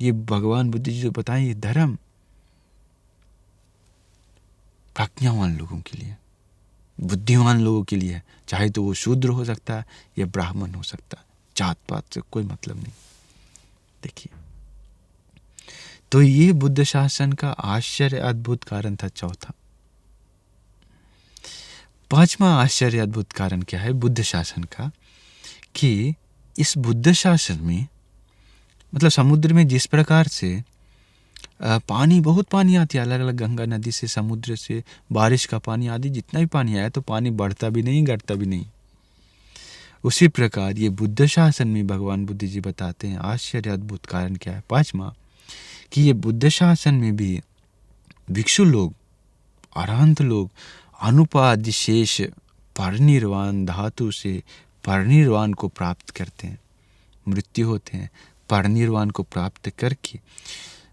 ये भगवान बुद्ध जी जो बताएं ये धर्म प्रज्ञावान लोगों के लिए, बुद्धिमान लोगों के लिए है। चाहे तो वो शूद्र हो सकता है या ब्राह्मण हो सकता है, जात पात से कोई मतलब नहीं। देखिए, तो ये बुद्ध शासन का आश्चर्य अद्भुत कारण था चौथा। पांचवा आश्चर्य अद्भुत कारण क्या है बुद्ध शासन का, कि इस बुद्ध शासन में, मतलब समुद्र में जिस प्रकार से पानी, बहुत पानी आती है अलग अलग, गंगा नदी से, समुद्र से, बारिश का पानी आदि, जितना भी पानी आया तो पानी बढ़ता भी नहीं, घटता भी नहीं। उसी प्रकार ये बुद्ध शासन में भगवान बुद्ध जी बताते हैं आश्चर्य अद्भुत कारण क्या है पांचवा, कि ये बुद्ध शासन में भी भिक्षु लोग, अरहंत लोग अनुपादिशेष परिनिर्वाण धातु से परिनिर्वाण को प्राप्त करते हैं, मृत्यु होते हैं, परिनिर्वाण को प्राप्त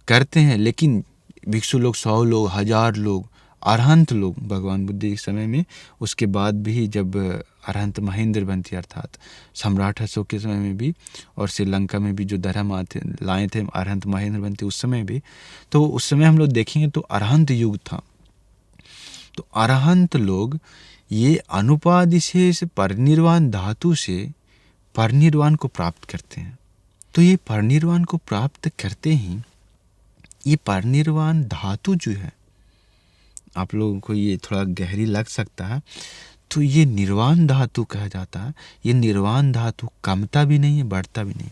करते हैं। लेकिन भिक्षु लोग 100 लोग, 1000 लोग, अरहंत लोग भगवान बुद्ध के समय में, उसके बाद भी जब अरहंत महेंद्र बनती, अर्थात सम्राट अशोक के समय में भी, और श्रीलंका में भी जो धर्म लाए थे अरहंत महेंद्र बनते उस समय भी, तो उस समय हम लोग देखेंगे तो अरहंत युग था। तो अरहंत लोग ये अनुपादिशेष परिनिर्वाण धातु से परिनिर्वाण को प्राप्त करते हैं। तो ये परिनिर्वाण को प्राप्त करते ही, ये परिनिर्वाण धातु जो है, आप लोगों को ये थोड़ा गहरी लग सकता है, तो ये निर्वाण धातु कहा जाता है। ये निर्वाण धातु कमता भी नहीं है, बढ़ता भी नहीं।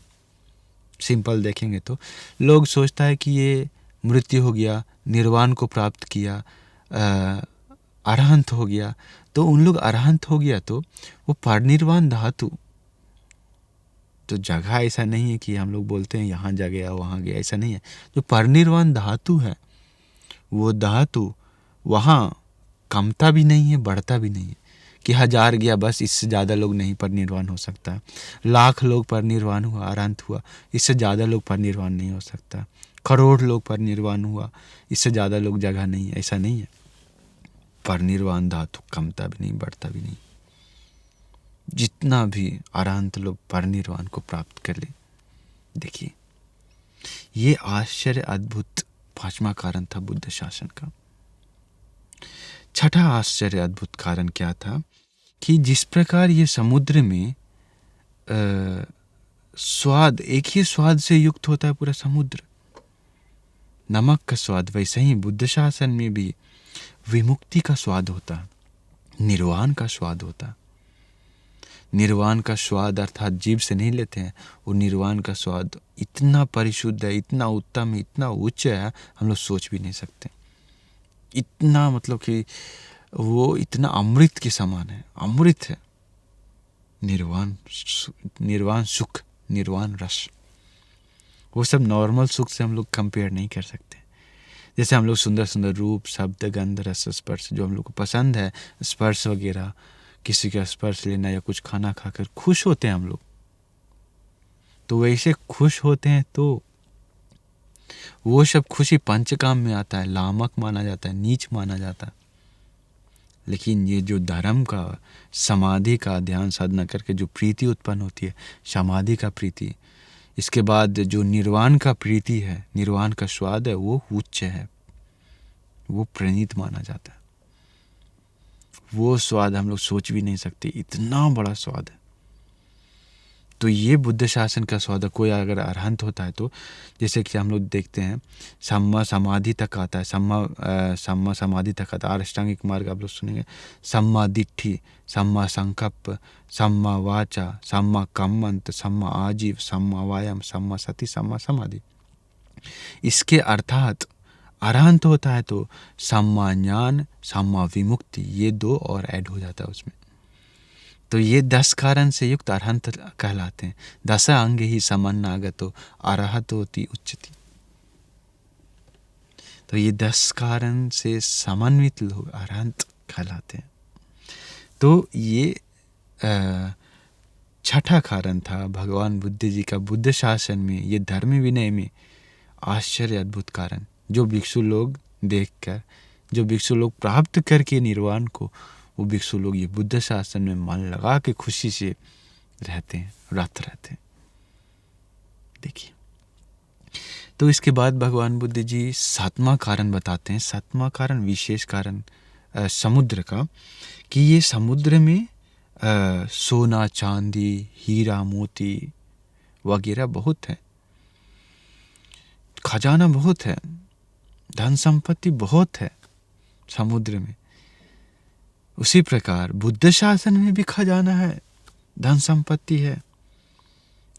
सिंपल देखेंगे तो लोग सोचता है कि ये मृत्यु हो गया, निर्वाण को प्राप्त किया, अरहंत हो गया, तो उन लोग अरहंत हो गया तो वो परिनिर्वाण धातु, तो जगह ऐसा नहीं है कि हम लोग बोलते हैं यहाँ जा गया वहाँ गया, ऐसा नहीं है। जो परिनिर्वाण धातु है, वो धातु वहाँ कमता भी नहीं है, बढ़ता भी नहीं है कि 1000 गया बस, इससे ज़्यादा लोग नहीं परिनिर्वाण हो सकता। लाख लोग परिनिर्वाण हुआ, अरहंत हुआ, इससे ज़्यादा लोग परिनिर्वाण नहीं हो सकता। करोड़ लोग परिनिर्वाण हुआ, इससे ज़्यादा लोग जगह नहीं है, ऐसा नहीं है। परिनिर्वाण धातु कमता भी नहीं, बढ़ता भी नहीं। जितना भी अरहंत लोग परिनिर्वाण को प्राप्त कर ले। देखिए, ये आश्चर्य अद्भुत पांचवा कारण था बुद्ध शासन का। छठा आश्चर्य अद्भुत कारण क्या था, कि जिस प्रकार ये समुद्र में स्वाद, एक ही स्वाद से युक्त होता है पूरा समुद्र, नमक का स्वाद, वैसे ही बुद्ध शासन में भी विमुक्ति का स्वाद होता है, निर्वाण का स्वाद होता है। निर्वाण का स्वाद अर्थात जीभ से नहीं लेते हैं, वो निर्वाण का स्वाद इतना परिशुद्ध है, इतना उत्तम है, इतना उच्च है, हम लोग सोच भी नहीं सकते। इतना मतलब कि वो इतना अमृत के समान है, अमृत है। निर्वाण सुख, निर्वाण रस, वो सब नॉर्मल सुख से हम लोग कंपेयर नहीं कर सकते। जैसे हम लोग सुंदर सुंदर रूप, शब्द, गंध, रस, स्पर्श जो हम लोग को पसंद है, स्पर्श वगैरह, किसी का स्पर्श लेना या कुछ खाना खाकर खुश होते हैं हम लोग, तो वैसे खुश होते हैं तो वो सब खुशी पंचकाम में आता है, लामक माना जाता है, नीच माना जाता है। लेकिन ये जो धर्म का, समाधि का ध्यान साधना करके जो प्रीति उत्पन्न होती है, समाधि का प्रीति, इसके बाद जो निर्वाण का प्रीति है, निर्वाण का स्वाद है, वो उच्च है, वो प्रणीत माना जाता है। वो स्वाद हम लोग सोच भी नहीं सकते, इतना बड़ा स्वाद है। तो ये बुद्ध शासन का स्वाद है। कोई अगर अरहंत होता है तो जैसे कि हम लोग देखते हैं सम्मा समाधि तक आता है, सम्मा समाधि तक आता है। अष्टांगिक मार्ग आप लोग सुनेंगे, सम्मा दिट्ठी, सम्मा संकल्प, सम्मा वाचा, सम्मा कम्मंत, सम्मा आजीव, सम्मा वायाम, सम्मा सति, सम्मा समाधि। इसके अर्थात अरहंत होता है तो सम्मा ज्ञान, सम्मा विमुक्ति, ये दो और ऐड हो जाता है उसमें। तो ये 10 कारण से युक्त अरहंत कहलाते हैं। 10 अंग ही समन्नागतो अरहतोति उच्चति। तो ये 10 कारण से समन्वित लोग अरहंत कहलाते हैं। तो ये छठा कारण था भगवान बुद्ध जी का बुद्ध शासन में, ये धर्म विनय में आश्चर्य अद्भुत कारण, जो भिक्षु लोग देखकर, जो भिक्षु लोग प्राप्त करके निर्वाण को, वो भिक्षु लोग ये बुद्ध शासन में मन लगा के खुशी से रहते हैं, रत रहते हैं। देखिए, तो इसके बाद भगवान बुद्ध जी 7वां कारण बताते हैं। 7वां कारण विशेष कारण समुद्र का, कि ये समुद्र में सोना, चांदी, हीरा, मोती वगैरह बहुत है, खजाना बहुत है, धन संपत्ति बहुत है समुद्र में। उसी प्रकार बुद्ध शासन में भी खजाना है, धन संपत्ति है।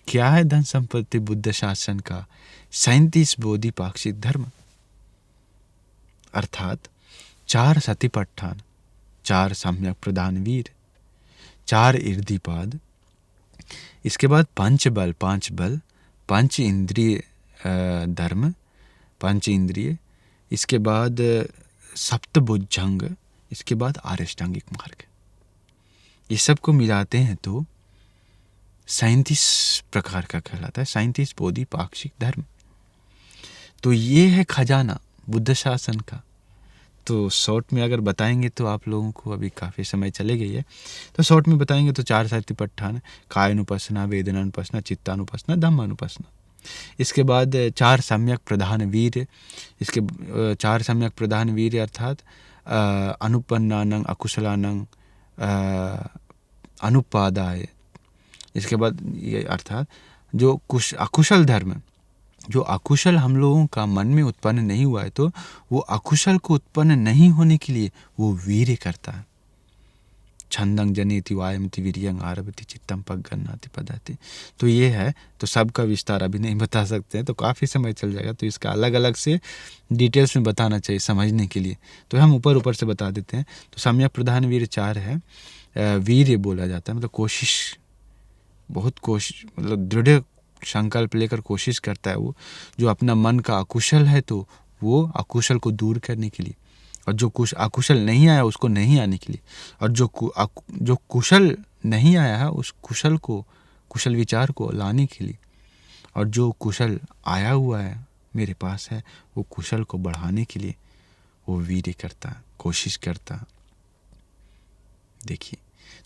क्या है धन संपत्ति बुद्ध शासन का? 37 बोधिपाक्षिक धर्म, अर्थात 4 सतिपट्ठान, 4 सम्यक प्रधान वीर, 4 इर्दिपाद, इसके बाद 5 बल, 5 इंद्रिय धर्म, 5 इंद्रिय, इसके बाद 7 भुजंग, इसके बाद अष्टांगिक मार्ग। ये सब को मिलाते हैं तो 37 प्रकार का कहलाता है, 37 बोधिपाक्षिक धर्म। तो ये है खजाना बुद्ध शासन का। तो शॉर्ट में अगर बताएंगे तो आप लोगों को अभी काफ़ी समय चले गई है, तो शॉर्ट में बताएंगे तो 4 सतिपट्ठान, कायानुपसना, वेदनानुपसना, चित्तानुपसना, धम्मानुपसना। इसके बाद 4 सम्यक प्रधान वीर, इसके 4 सम्यक प्रधान वीर अर्थात अनुपन्नानंग, अकुशलानंग, अनुपादाय। इसके बाद ये अर्थात जो अकुशल धर्म, जो अकुशल हम लोगों का मन में उत्पन्न नहीं हुआ है, तो वो अकुशल को उत्पन्न नहीं होने के लिए वो वीर्य करता है। छंदंग जनेति वायमति वीर्यंग आरभति चित्तम पगन्नाति पदाति। तो ये है, तो सबका विस्तार अभी नहीं बता सकते हैं, तो काफ़ी समय चल जाएगा, तो इसका अलग अलग से डिटेल्स में बताना चाहिए समझने के लिए, तो हम ऊपर से बता देते हैं। तो सम्यक प्रधान वीर 4 है। वीर्य बोला जाता है मतलब कोशिश, बहुत कोशिश, मतलब दृढ़ संकल्प लेकर कोशिश करता है वो, जो अपना मन का अकुशल है तो वो अकुशल को दूर करने के लिए, और जो अकुशल नहीं आया उसको नहीं आने के लिए, और जो कुशल नहीं आया है उस कुशल को, कुशल विचार को लाने के लिए, और जो कुशल आया हुआ है मेरे पास है, वो कुशल को बढ़ाने के लिए वो वीर्य करता है, कोशिश करता है। देखिए,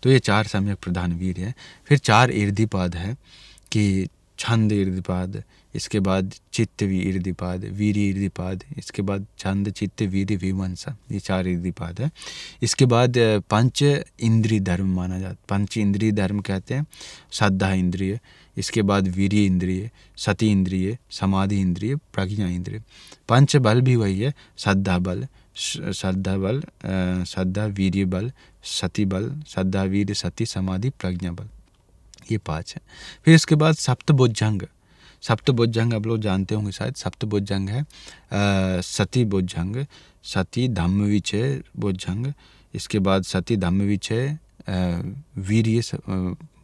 तो ये 4 सम्यक प्रधान वीर है। फिर 4 इर्दिपाद है कि छंद इर्दिपाद, इसके बाद चित्त इर्दिपाद, वीर्य इर्दिपाद, इसके बाद छंद, चित्त, वीर्य, विमंसा, ये 4 इर्दिपाद है। इसके बाद 5 इंद्रिय धर्म माना जाता, 5 इंद्रिय धर्म कहते हैं। श्रद्धा इंद्रिय, इसके बाद वीर्य इंद्रिय, सति इंद्रिय, समाधि इंद्रिय, प्रज्ञा इंद्रिय। 5 बल भी वही है, श्रद्धा बल, श्रद्धा वीर्य बल, सती बल, श्रद्धा, वीर्य, सती, समाधि, प्रज्ञा बल, ये 5 है। फिर इसके बाद सप्तबुद्धंग। सप्तबुद्धंग आप लोग जानते होंगे शायद। सप्तबुद्धंग है सती बुद्धंग, सती धम्मविचय बुद्धंग, इसके बाद सती धम्मविचय, वीर्य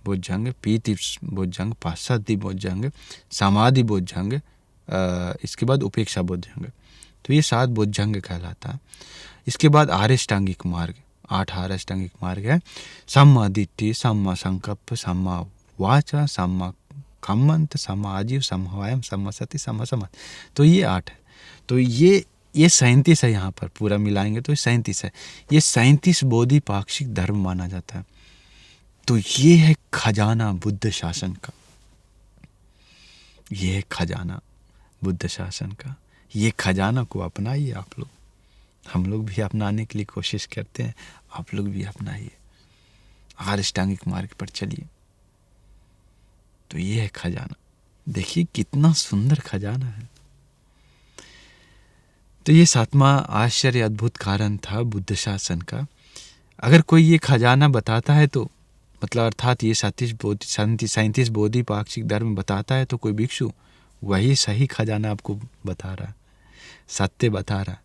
बुद्धंग, पीति बुद्धंग, पाशद्दि बुद्धंग, समाधि बुद्धंग, इसके बाद उपेक्षा बुद्धंग। तो ये 7 बुद्धंग कहलाता है। इसके बाद आर्यष्टांगिक मार्ग, 8 आर्यष्टांगिक मार्ग है। सम्मा दिट्ठि, सम्मा संकल्प, सम्मा वाचा, सम्मा कम्मंत, सम्मा आजीव, सम्मा वायाम, सम्मा सति, सम्मा समाधि। तो ये 8 है। तो ये 37 है। यहाँ पर पूरा मिलाएंगे तो 37 है। ये 37 बोधिपाक्षिक धर्म माना जाता है। तो ये है खजाना बुद्ध शासन का। ये है खजाना बुद्ध शासन का। ये खजाना को अपनाइए आप लोग। हम लोग भी अपनाने के लिए कोशिश करते हैं, आप लोग भी अपनाइए, आर्यष्टांगिक मार्ग पर चलिए। तो ये है खजाना। देखिए कितना सुंदर खजाना है। तो ये 7वां आश्चर्य अद्भुत कारण था बुद्ध शासन का। अगर कोई ये खजाना बताता है तो मतलब अर्थात ये 37 बोधिपाक्षिक धर्म बताता है तो कोई भिक्षु वही सही खजाना आपको बता रहा है, सत्य बता रहा है।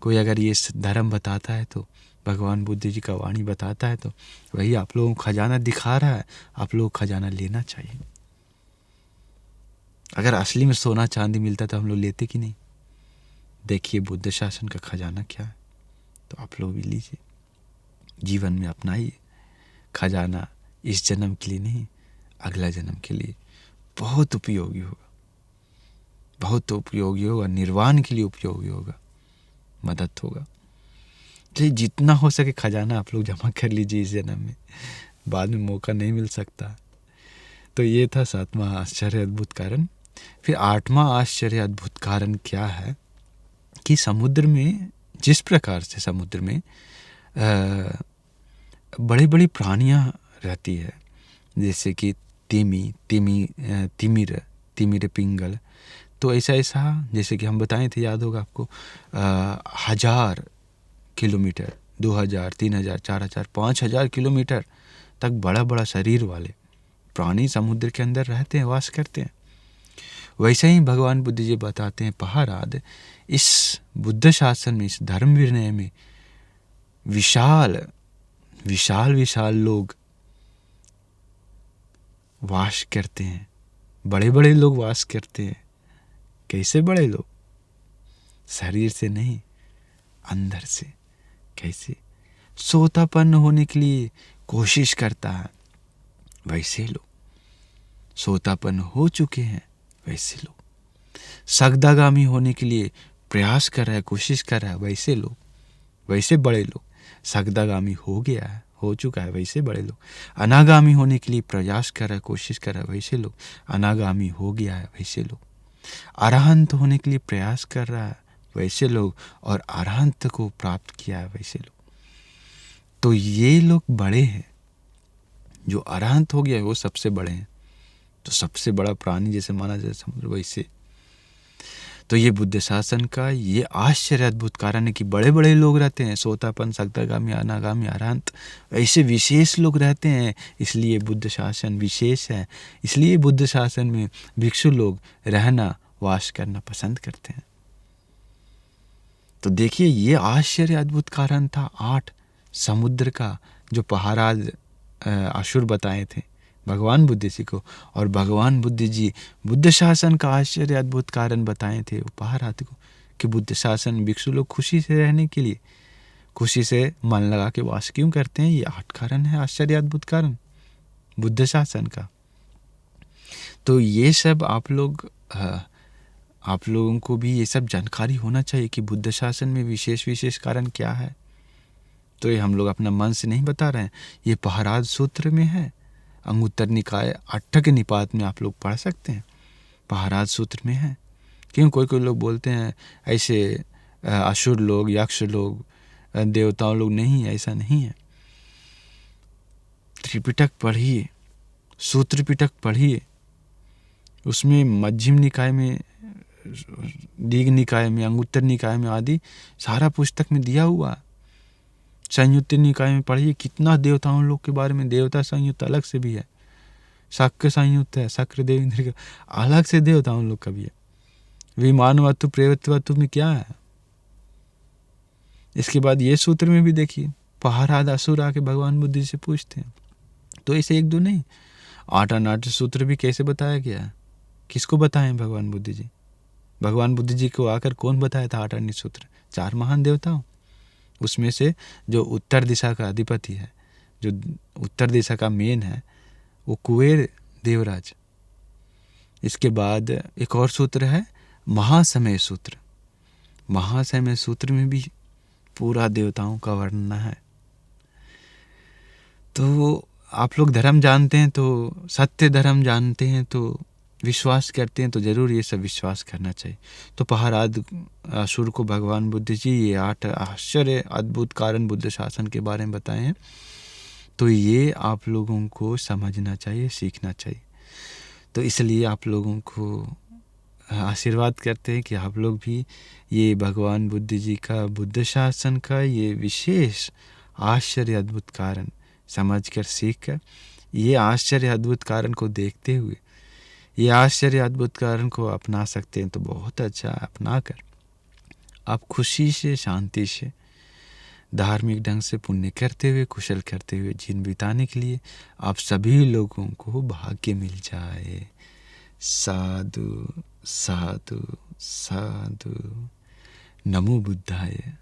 कोई अगर ये धर्म बताता है तो भगवान बुद्ध जी का वाणी बताता है तो वही आप लोगों को खजाना दिखा रहा है। आप लोग खजाना लेना चाहिए। अगर असली में सोना चांदी मिलता तो हम लोग लेते कि नहीं। देखिए बुद्ध शासन का खजाना क्या है, तो आप लोग भी लीजिए, जीवन में अपनाइए। खजाना इस जन्म के लिए नहीं, अगला जन्म के लिए बहुत उपयोगी होगा, बहुत उपयोगी होगा, निर्वाण के लिए उपयोगी होगा, मदद होगा। इसलिए जितना हो सके खजाना आप लोग जमा कर लीजिए इस जन्म में, बाद में मौका नहीं मिल सकता। तो ये था 7वां आश्चर्य अद्भुत कारण। फिर 8वां आश्चर्य अद्भुत कारण क्या है कि समुद्र में, जिस प्रकार से समुद्र में बड़ी बड़ी प्राणियां रहती है, जैसे कि तिमिर पिंगल, तो ऐसा जैसे कि हम बताए थे, याद होगा आपको, 1000 किलोमीटर, 2000, 3000, 4000, 5000 किलोमीटर तक बड़ा बड़ा शरीर वाले प्राणी समुद्र के अंदर रहते हैं, वास करते हैं। वैसे ही भगवान बुद्ध जी बताते हैं पहाराद, इस बुद्ध शासन में, इस धर्म विनय में विशाल विशाल लोग वास करते हैं, बड़े बड़े लोग वास करते हैं। कैसे बड़े लोग? शरीर से नहीं, अंदर से। कैसे? सोतापन्न होने के लिए कोशिश करता है, वैसे लोग। सोतापन्न हो चुके हैं, वैसे लोग। सगदागामी होने के लिए प्रयास कर रहा है, कोशिश कर रहा है, वैसे लोग, वैसे बड़े लोग। सगदागामी हो गया है, हो चुका है, वैसे बड़े लोग। अनागामी होने के लिए प्रयास कर रहा है, कोशिश कर रहा है, वैसे लोग। अनागामी हो गया है, वैसे लोग। अरहंत होने के लिए प्रयास कर रहा है, वैसे लोग। और अरहंत को प्राप्त किया है, वैसे लोग। तो ये लोग बड़े हैं। जो अरहंत हो गया है वो सबसे बड़े हैं। तो सबसे बड़ा प्राणी जैसे माना जाए समुद्र, वैसे। तो ये बुद्ध शासन का ये आश्चर्य अद्भुत कारण है कि बड़े बड़े लोग रहते हैं, सोतापन, सगदागामी, अनागामी, अरहंत, ऐसे विशेष लोग रहते हैं। इसलिए बुद्ध शासन विशेष है। इसलिए बुद्ध शासन में भिक्षु लोग रहना, वास करना पसंद करते हैं। तो देखिए ये आश्चर्य अद्भुत कारण था 8 समुद्र का, जो पहाराज असुर बताए थे भगवान बुद्ध जी को। और भगवान बुद्ध जी बुद्ध शासन का आश्चर्य अद्भुत कारण बताए थे पहाराज को कि बुद्ध शासन भिक्षु लोग खुशी से रहने के लिए, खुशी से मन लगा के वास क्यों करते हैं। ये 8 कारण है आश्चर्य अद्भुत कारण बुद्ध शासन का। तो ये सब आप लोगों को भी ये सब जानकारी होना चाहिए कि बुद्ध शासन में विशेष कारण क्या है। तो ये हम लोग अपना मन से नहीं बता रहे हैं, ये पहाराज सूत्र में है। अंगुत्तर निकाय अट्ठक निपात में आप लोग पढ़ सकते हैं, पहाराज सूत्र में है। क्यों कोई लोग बोलते हैं ऐसे असुर लोग, यक्ष लोग, देवताओं लोग नहीं, ऐसा नहीं है। त्रिपिटक पढ़िए, सूत्र पिटक पढ़िए, उसमें मध्यम निकाय में, दीघ निकाय में, अंगुत्तर निकाय में आदि सारा पुस्तक में दिया हुआ। संयुक्त निकाय में पढ़िए कितना देवताओं लोग के बारे में, देवता संयुक्त अलग से भी है, शक्र संयुक्त है, शक्र देव इंद्र का अलग से देवताओं लोग का भी है। विमान वस्तु प्रेतवत्व में क्या है। इसके बाद ये सूत्र में भी देखिए, पहाराद असुर आके भगवान बुद्ध जी से पूछते हैं, तो इसे एक दो नहीं 8 सूत्र भी कैसे बताया गया है। किसको बताएं भगवान बुद्ध जी, भगवान बुद्ध जी को आकर कौन बताया था 8 सूत्र, 4 महान देवताओं, उसमें से जो उत्तर दिशा का अधिपति है, जो उत्तर दिशा का मेन है, वो कुबेर देवराज। इसके बाद एक और सूत्र है महासमय सूत्र। महासमय सूत्र में भी पूरा देवताओं का वर्णन है। तो आप लोग धर्म जानते हैं, तो सत्य धर्म जानते हैं, तो विश्वास करते हैं, तो जरूर ये सब विश्वास करना चाहिए। तो पहाराद असुर को भगवान बुद्ध जी ये 8 आश्चर्य अद्भुत कारण बुद्ध शासन के बारे में बताए हैं। तो ये आप लोगों को समझना चाहिए, सीखना चाहिए। तो इसलिए आप लोगों को आशीर्वाद करते हैं कि आप लोग भी ये भगवान बुद्ध जी का बुद्ध शासन का ये विशेष आश्चर्य अद्भुत कारण समझकर, सीखकर, ये आश्चर्य अद्भुत कारण को देखते हुए ये आश्चर्य अद्भुत कारण को अपना सकते हैं। तो बहुत अच्छा, अपना कर आप खुशी से, शांति से, धार्मिक ढंग से पुण्य करते हुए, कुशल करते हुए जीवन बिताने के लिए आप सभी लोगों को भाग्य मिल जाए। साधु साधु साधु। नमो बुद्धाय।